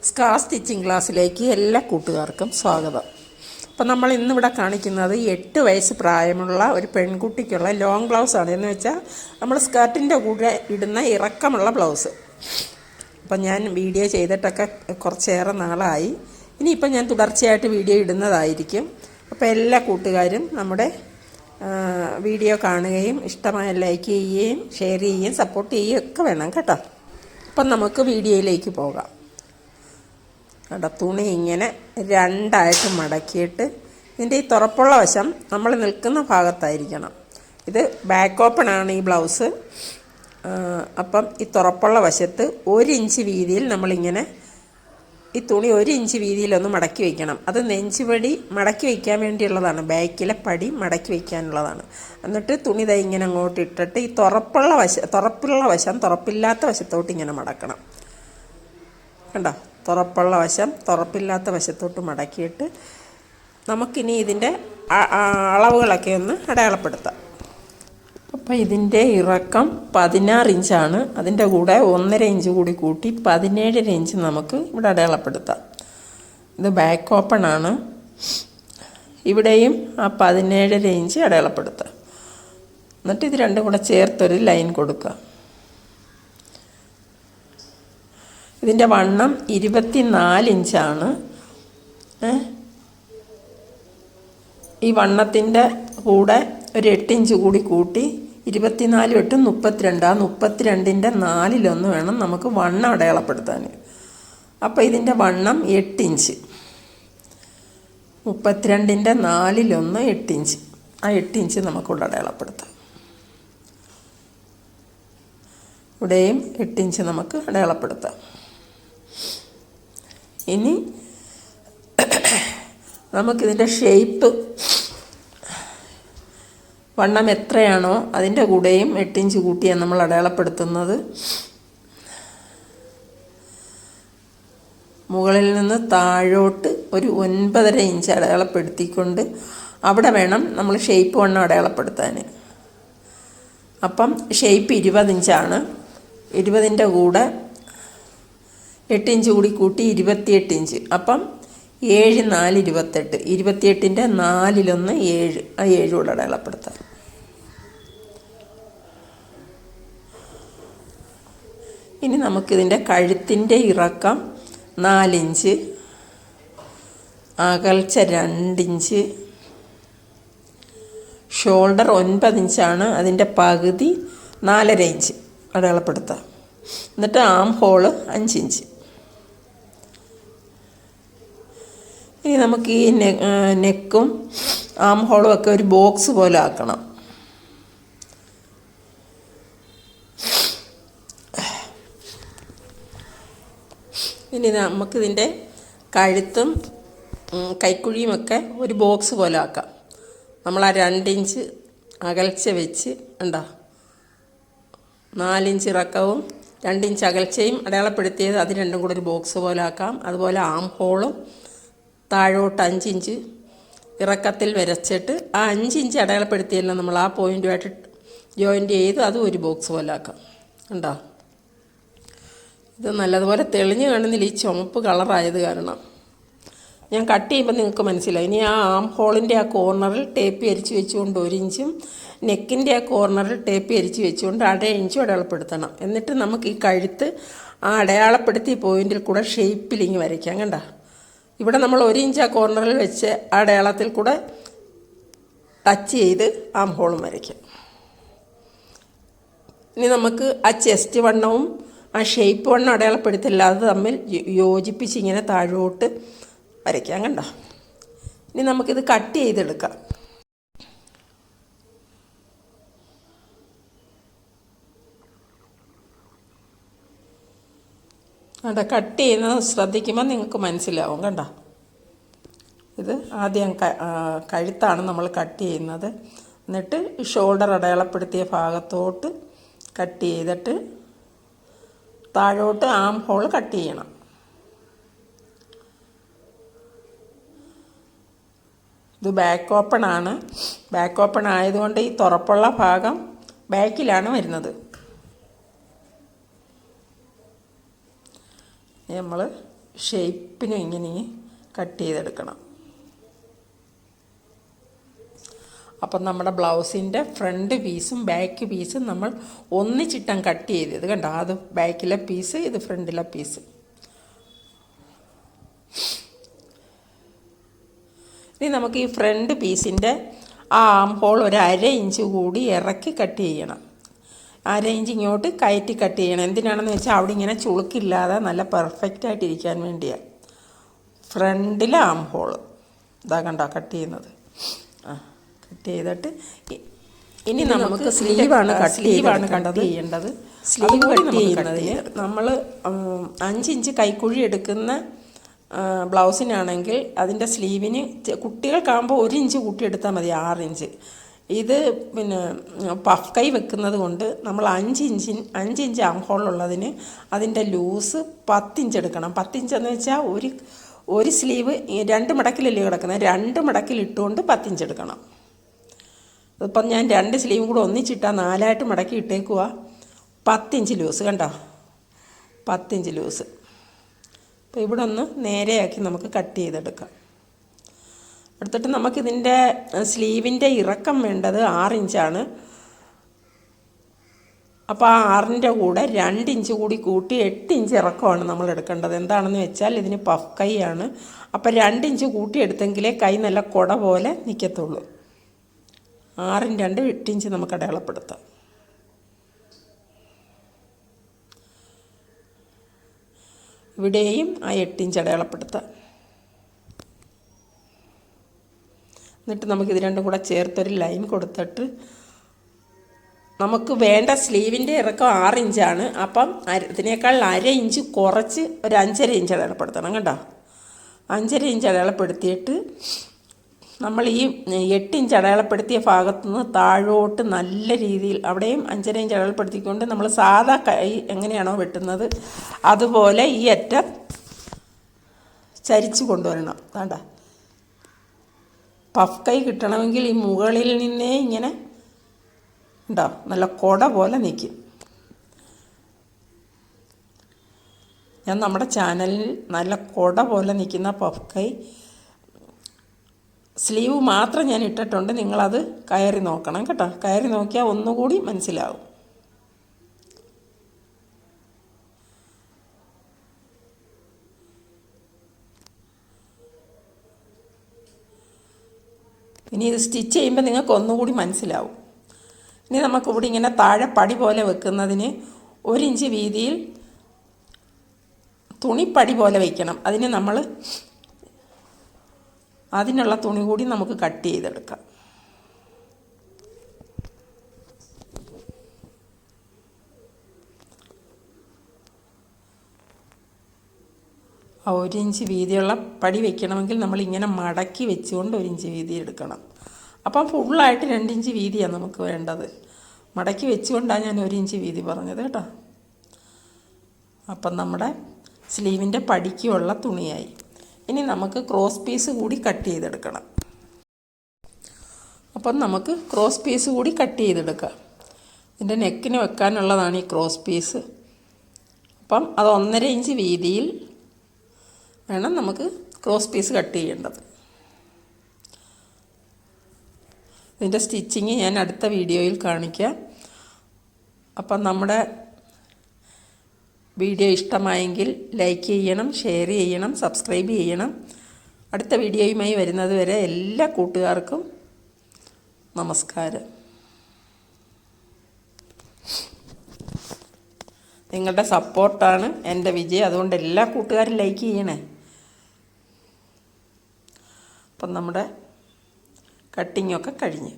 Scar stitching ക്ലാസ്സിലേക്ക് എല്ലാ കൂട്ടുകാർക്കും സ്വാഗതം. അപ്പോൾ നമ്മൾ ഇന്നിവിടെ കാണിക്കുന്നത് 8 വയസ്സ് പ്രായമുള്ള ഒരു പെൺകുട്ടിക്കുള്ള ലോങ് ബ്ലൗസാണ്. എന്ന് വെച്ചാൽ നമ്മൾ സ്കർട്ടിൻ്റെ കൂടെ ഇടുന്ന ഇറക്കമുള്ള ബ്ലൗസ്. അപ്പം ഞാൻ വീഡിയോ ചെയ്തിട്ടൊക്കെ കുറച്ചേറെ നാളായി. ഇനിയിപ്പം ഞാൻ തുടർച്ചയായിട്ട് വീഡിയോ ഇടുന്നതായിരിക്കും. അപ്പോൾ എല്ലാ കൂട്ടുകാരും നമ്മുടെ വീഡിയോ കാണുകയും ഇഷ്ടമായ ലൈക്ക് ചെയ്യുകയും ഷെയർ ചെയ്യുകയും സപ്പോർട്ട് ചെയ്യുകയും ഒക്കെ വേണം കേട്ടോ. അപ്പം നമുക്ക് വീഡിയോയിലേക്ക് പോകാം. കേട്ടോ, തുണി ഇങ്ങനെ രണ്ടായിട്ട് മടക്കിയിട്ട് ഇതിൻ്റെ ഈ തുറപ്പുള്ള വശം നമ്മൾ നിൽക്കുന്ന ഭാഗത്തായിരിക്കണം. ഇത് ബാക്ക് ഓപ്പൺ ആണ് ഈ ബ്ലൗസ്. അപ്പം ഈ തുറപ്പുള്ള വശത്ത് 1 ഇഞ്ച് വീതിയിൽ നമ്മളിങ്ങനെ ഈ തുണി 1 ഇഞ്ച് വീതിയിലൊന്ന് മടക്കി വയ്ക്കണം. അത് നെഞ്ചുപടി മടക്കി വയ്ക്കാൻ വേണ്ടിയുള്ളതാണ്, ബാക്കിലെ പടി മടക്കി വയ്ക്കാനുള്ളതാണ്. എന്നിട്ട് തുണി ദൈ ഇങ്ങനെ അങ്ങോട്ട് ഇട്ടിട്ട് ഈ തുറപ്പുള്ള വശം തുറപ്പില്ലാത്ത വശത്തോട്ട് ഇങ്ങനെ മടക്കണം. കണ്ടോ, തുറപ്പുള്ള വശം തുറപ്പില്ലാത്ത വശത്തോട്ട് മടക്കിയിട്ട് നമുക്കിനി ഇതിൻ്റെ അളവുകളൊക്കെ ഒന്ന് അടയാളപ്പെടുത്താം. അപ്പോൾ ഇതിൻ്റെ ഇറക്കം 16 ഇഞ്ചാണ്. അതിൻ്റെ കൂടെ 1.5 ഇഞ്ച് കൂടി കൂട്ടി 17 ഇഞ്ച് നമുക്ക് ഇവിടെ അടയാളപ്പെടുത്താം. ഇത് ബാക്ക് ഓപ്പൺ ആണ്. ഇവിടെയും ആ 17 ഇഞ്ച് അടയാളപ്പെടുത്താം. എന്നിട്ട് ഇത് രണ്ടും കൂടെ ചേർത്തൊരു ലൈൻ കൊടുക്കുക. ഇതിൻ്റെ വണ്ണം 24 ഇഞ്ചാണ്. ഈ വണ്ണത്തിൻ്റെ കൂടെ ഒരു 8 ഇഞ്ച് കൂടി കൂട്ടി 24 8 32. ആ 32ൻ്റെ 4/1 വേണം നമുക്ക് വണ്ണം അടയാളപ്പെടുത്താൻ. അപ്പോൾ ഇതിൻ്റെ വണ്ണം 8 ഇഞ്ച്. 32ൻ്റെ 4/1 8 ഇഞ്ച്. ആ 8 ഇഞ്ച് നമുക്കിവിടെ അടയാളപ്പെടുത്താം. ഇവിടെയും 8 ഇഞ്ച് നമുക്ക് അടയാളപ്പെടുത്താം. ഇനി നമുക്കിതിൻ്റെ ഷേപ്പ് വണ്ണം എത്രയാണോ അതിൻ്റെ കൂടെയും 8 ഇഞ്ച് കൂട്ടിയാണ് നമ്മൾ അടയാളപ്പെടുത്തുന്നത്. മുകളിൽ നിന്ന് താഴോട്ട് ഒരു 9.5 ഇഞ്ച് അടയാളപ്പെടുത്തിക്കൊണ്ട് അവിടെ വേണം നമ്മൾ ഷേപ്പ് വണ്ണം അടയാളപ്പെടുത്താൻ. അപ്പം ഷേപ്പ് 20 ഇഞ്ചാണ്. 20ൻ്റെ കൂടെ 8 ഇഞ്ച് കൂടി കൂട്ടി 28 ഇഞ്ച്. അപ്പം 7 4 28. 28ൻ്റെ 4/1 7. ആ 7 കൂടെ അടയാളപ്പെടുത്താം. ഇനി നമുക്കിതിൻ്റെ കഴുത്തിൻ്റെ ഇറക്കം 4 ഇഞ്ച്, അകൽച്ച 2 ഇഞ്ച്, ഷോൾഡർ 9 ഇഞ്ചാണ്. അതിൻ്റെ പകുതി 4.5 ഇഞ്ച് അടയാളപ്പെടുത്താം. എന്നിട്ട് ആം ഹോള് 5 ഇഞ്ച്. ഇനി നമുക്ക് ഈ നെക്കും ആം ഹോളും ഒക്കെ ഒരു ബോക്സ് പോലെ ആക്കണം. ഇനി നമുക്കിതിൻ്റെ കഴുത്തും കൈക്കുഴിയുമൊക്കെ ഒരു ബോക്സ് പോലെ ആക്കാം. നമ്മൾ ആ 2 ഇഞ്ച് അകൽച്ച വെച്ച് ഉണ്ടോ, 4 ഇഞ്ച് ഇറക്കവും 2 ഇഞ്ച് അകൽച്ചയും അടയാളപ്പെടുത്തിയത് അത് രണ്ടും കൂടെ ഒരു ബോക്സ് പോലെ ആക്കാം. അതുപോലെ ആം ഹോളും താഴോട്ട് 5 ഇഞ്ച് ഇറക്കത്തിൽ വരച്ചിട്ട് ആ 5 ഇഞ്ച് അടയാളപ്പെടുത്തിയല്ലോ നമ്മൾ ആ പോയിൻറ്റുമായിട്ട് ജോയിൻ്റ് ചെയ്ത് അതും ഒരു ബോക്സ് പോലെ ആക്കാം. ഉണ്ടോ, ഇത് നല്ലതുപോലെ തെളിഞ്ഞ് കാണുന്നില്ല ഈ ചുമപ്പ് കളറായത് കാരണം. ഞാൻ കട്ട് ചെയ്യുമ്പോൾ നിങ്ങൾക്ക് മനസ്സിലായി. ഇനി ആ ആം ഹോളിൻ്റെ ആ കോർണറിൽ ടേപ്പ് അരിച്ച് വെച്ചുകൊണ്ട് 1 ഇഞ്ചും നെക്കിൻ്റെ ആ കോർണറിൽ ടേപ്പ് അരിച്ച് വെച്ചുകൊണ്ട് 1/2 ഇഞ്ചും അടയാളപ്പെടുത്തണം. എന്നിട്ട് നമുക്ക് ഈ കഴുത്ത് ആ അടയാളപ്പെടുത്തിയ പോയിൻറ്റിൽ കൂടെ ഷേപ്പിലിങ്ങി വരയ്ക്കാം. കണ്ട, ഇവിടെ നമ്മൾ 1 ഇഞ്ച് ആ കോർണറിൽ വെച്ച് ആ അടയാളത്തിൽ കൂടെ ടച്ച് ചെയ്ത് ആം ഹോളും വരയ്ക്കാം. ഇനി നമുക്ക് ആ ചെസ്റ്റ് വണ്ണവും ആ ഷേപ്പ് വണ്ണം അടയാളപ്പെടുത്തില്ല, അത് തമ്മിൽ യോജിപ്പിച്ച് ഇങ്ങനെ താഴോട്ട് വരയ്ക്കാം. കണ്ടോ, ഇനി നമുക്കിത് കട്ട് ചെയ്തെടുക്കാം. അവിടെ കട്ട് ചെയ്യുന്നത് ശ്രദ്ധിക്കുമ്പോൾ നിങ്ങൾക്ക് മനസ്സിലാവും. കണ്ടോ, ഇത് ആദ്യം കഴുത്താണ് നമ്മൾ കട്ട് ചെയ്യുന്നത്. എന്നിട്ട് ഷോൾഡർ അടയാളപ്പെടുത്തിയ ഭാഗത്തോട്ട് കട്ട് ചെയ്തിട്ട് താഴോട്ട് ആം ഹോൾ കട്ട് ചെയ്യണം. ഇത് ബാക്ക് ഓപ്പൺ ആണ്. ബാക്ക് ഓപ്പൺ ആയതുകൊണ്ട് ഈ തുറപ്പുള്ള ഭാഗം ബാക്കിലാണ് വരുന്നത്. നമ്മൾ ഷേപ്പിന് ഇങ്ങനെ കട്ട് ചെയ്തെടുക്കണം. അപ്പം നമ്മുടെ ബ്ലൗസിൻ്റെ ഫ്രണ്ട് പീസും ബാക്ക് പീസും നമ്മൾ ഒന്നിച്ചിട്ടാൻ കട്ട് ചെയ്തത് കണ്ടോ. അത് ബാക്കിലെ പീസ്, ഇത് ഫ്രണ്ടിലെ പീസ്. ഇനി നമുക്ക് ഈ ഫ്രണ്ട് പീസിൻ്റെ ആ ആം ഹോൾ ഒരു 1/2 ഇഞ്ച് കൂടി ഇറക്കി കട്ട് ചെയ്യണം. 1/2 ഇഞ്ച് ഇങ്ങോട്ട് കയറ്റി കട്ട് ചെയ്യണം. എന്തിനാണെന്ന് വെച്ചാൽ അവിടെ ഇങ്ങനെ ചുളുക്കില്ലാതെ നല്ല പെർഫെക്റ്റായിട്ടിരിക്കാൻ വേണ്ടിയാണ്. ഫ്രണ്ടിലെ ആം ഹോൾ ഇതാ കണ്ടോ കട്ട് ചെയ്യുന്നത്. കട്ട് ചെയ്തിട്ട് ഇനി നമുക്ക് സ്ലീവാണ് കട്ട് ചെയ്യേണ്ടത്. സ്ലീവ് കട്ട് ചെയ്യുന്നതിന് നമ്മൾ 5 ഇഞ്ച് കൈക്കുഴി എടുക്കുന്ന ബ്ലൗസിനാണെങ്കിൽ അതിൻ്റെ സ്ലീവിന് കുട്ടികൾക്കാകുമ്പോൾ 1 ഇഞ്ച് കൂട്ടിയെടുത്താൽ മതി, 6 ഇഞ്ച്. ഇത് പിന്നെ പഫ് കൈ വെക്കുന്നത് കൊണ്ട് നമ്മൾ 5 ഇഞ്ച് ആം ഹോളുള്ളതിന് അതിൻ്റെ ലൂസ് 10 ഇഞ്ച് എടുക്കണം. 10 ഇഞ്ച് എന്ന് വെച്ചാൽ ഒരു സ്ലീവ് 2 മടക്കിലല്ലേ കിടക്കുന്നത്, 2 മടക്കിൽ ഇട്ടുകൊണ്ട് 10 ഇഞ്ച് എടുക്കണം. ഇപ്പം ഞാൻ 2 സ്ലീവും കൂടെ ഒന്നിച്ചിട്ടാൽ 4ആയിട്ട് മടക്കി ഇട്ടേക്കുക. 10 ഇഞ്ച് ലൂസ് കണ്ടോ, 10 ഇഞ്ച് ലൂസ്. അപ്പോൾ ഇവിടെ ഒന്ന് നേരെയാക്കി നമുക്ക് കട്ട് ചെയ്തെടുക്കാം. എടുത്തിട്ട് നമുക്കിതിൻ്റെ സ്ലീവിൻ്റെ ഇറക്കം വേണ്ടത് 6 ഇഞ്ചാണ്. അപ്പോൾ ആ 6ൻ്റെ കൂടെ 2 ഇഞ്ച് കൂടി കൂട്ടി 8 ഇഞ്ച് ഇറക്കമാണ് നമ്മൾ എടുക്കേണ്ടത്. എന്താണെന്ന് വെച്ചാൽ ഇതിന് പഫ് കൈയാണ്. അപ്പോൾ 2 ഇഞ്ച് കൂട്ടി എടുത്തെങ്കിലേ കൈ നല്ല കുട പോലെ നിൽക്കത്തുള്ളൂ. 6 2 8 ഇഞ്ച് നമുക്ക് അടയാളപ്പെടുത്താം. ഇവിടെയും ആ 8 ഇഞ്ച് അടയാളപ്പെടുത്താം. എന്നിട്ട് നമുക്കിത് രണ്ടും കൂടെ ചേർത്തൊരു ലൈൻ കൊടുത്തിട്ട് നമുക്ക് വേണ്ട സ്ലീവിൻ്റെ ഇറക്കം 6 ഇഞ്ചാണ്. അപ്പം ഇതിനേക്കാൾ 1/2 ഇഞ്ച് കുറച്ച് ഒരു 5.5 ഇഞ്ച് അടയാളപ്പെടുത്തണം കേട്ടോ. 5.5 ഇഞ്ച് അടയാളപ്പെടുത്തിയിട്ട് നമ്മൾ ഈ 8 ഇഞ്ച് അടയാളപ്പെടുത്തിയ ഭാഗത്തുനിന്ന് താഴോട്ട് നല്ല രീതിയിൽ അവിടെയും 5.5 ഇഞ്ച് അടയാളപ്പെടുത്തിക്കൊണ്ട് നമ്മൾ സാധാ കൈ എങ്ങനെയാണോ വെട്ടുന്നത് അതുപോലെ ഈ അറ്റം ചരിച്ച് കൊണ്ടുവരണം. വേണ്ട പഫ് കൈ കിട്ടണമെങ്കിൽ ഈ മുകളിൽ നിന്നേ ഇങ്ങനെ ഉണ്ടോ നല്ല കുട പോലെ നിൽക്കും. ഞാൻ നമ്മുടെ ചാനലിൽ നല്ല കുട പോലെ നിൽക്കുന്ന പഫ് കൈ സ്ലീവ് മാത്രം ഞാൻ ഇട്ടിട്ടുണ്ട്. നിങ്ങളത് കയറി നോക്കണം കേട്ടോ. കയറി നോക്കിയാൽ ഒന്നുകൂടി മനസ്സിലാവും. ഇനി ഇത് സ്റ്റിച്ച് ചെയ്യുമ്പോൾ നിങ്ങൾക്ക് ഒന്നുകൂടി മനസ്സിലാവും. ഇനി നമുക്കിവിടെ ഇങ്ങനെ താഴെ പടി പോലെ വെക്കുന്നതിന് 1 ഇഞ്ച് വീതിയിൽ തുണിപ്പടി പോലെ വയ്ക്കണം. അതിനുള്ള തുണി കൂടി നമുക്ക് കട്ട് ചെയ്തെടുക്കാം. ആ 1 ഇഞ്ച് വീതിയുള്ള പടി വെക്കണമെങ്കിൽ നമ്മളിങ്ങനെ മടക്കി വെച്ചുകൊണ്ട് 1 ഇഞ്ച് വീതി എടുക്കണം. അപ്പം ഫുള്ളായിട്ട് 2 ഇഞ്ച് വീതിയാണ് നമുക്ക് വേണ്ടത്. മടക്കി വെച്ചുകൊണ്ടാണ് ഞാൻ 1 ഇഞ്ച് വീതി പറഞ്ഞത് കേട്ടോ. അപ്പം നമ്മുടെ സ്ലീവിൻ്റെ പടിക്കുള്ള തുണിയായി. ഇനി നമുക്ക് ക്രോസ് പീസ് കൂടി കട്ട് ചെയ്തെടുക്കണം. അപ്പം നമുക്ക് ക്രോസ് പീസ് കൂടി കട്ട് ചെയ്തെടുക്കാം. ഇതിൻ്റെ നെക്കിന് വെക്കാനുള്ളതാണ് ഈ ക്രോസ് പീസ്. അപ്പം അത് 1.5 ഇഞ്ച് വീതിയിൽ വേണം നമുക്ക് ക്രോസ് പീസ് കട്ട് ചെയ്യേണ്ടത്. ഇതിൻ്റെ സ്റ്റിച്ചിങ് ഞാൻ അടുത്ത വീഡിയോയിൽ കാണിക്കാം. അപ്പം നമ്മുടെ വീഡിയോ ഇഷ്ടമായെങ്കിൽ ലൈക്ക് ചെയ്യണം, ഷെയർ ചെയ്യണം, സബ്സ്ക്രൈബ് ചെയ്യണം. അടുത്ത വീഡിയോയുമായി വരുന്നത് വരെ എല്ലാ കൂട്ടുകാർക്കും നമസ്കാരം. നിങ്ങളുടെ സപ്പോർട്ടാണ് എൻ്റെ വിജയം. അതുകൊണ്ട് എല്ലാ കൂട്ടുകാരും ലൈക്ക് ചെയ്യണേ. അപ്പം നമ്മുടെ കട്ടിങ്ങൊക്കെ കഴിഞ്ഞു.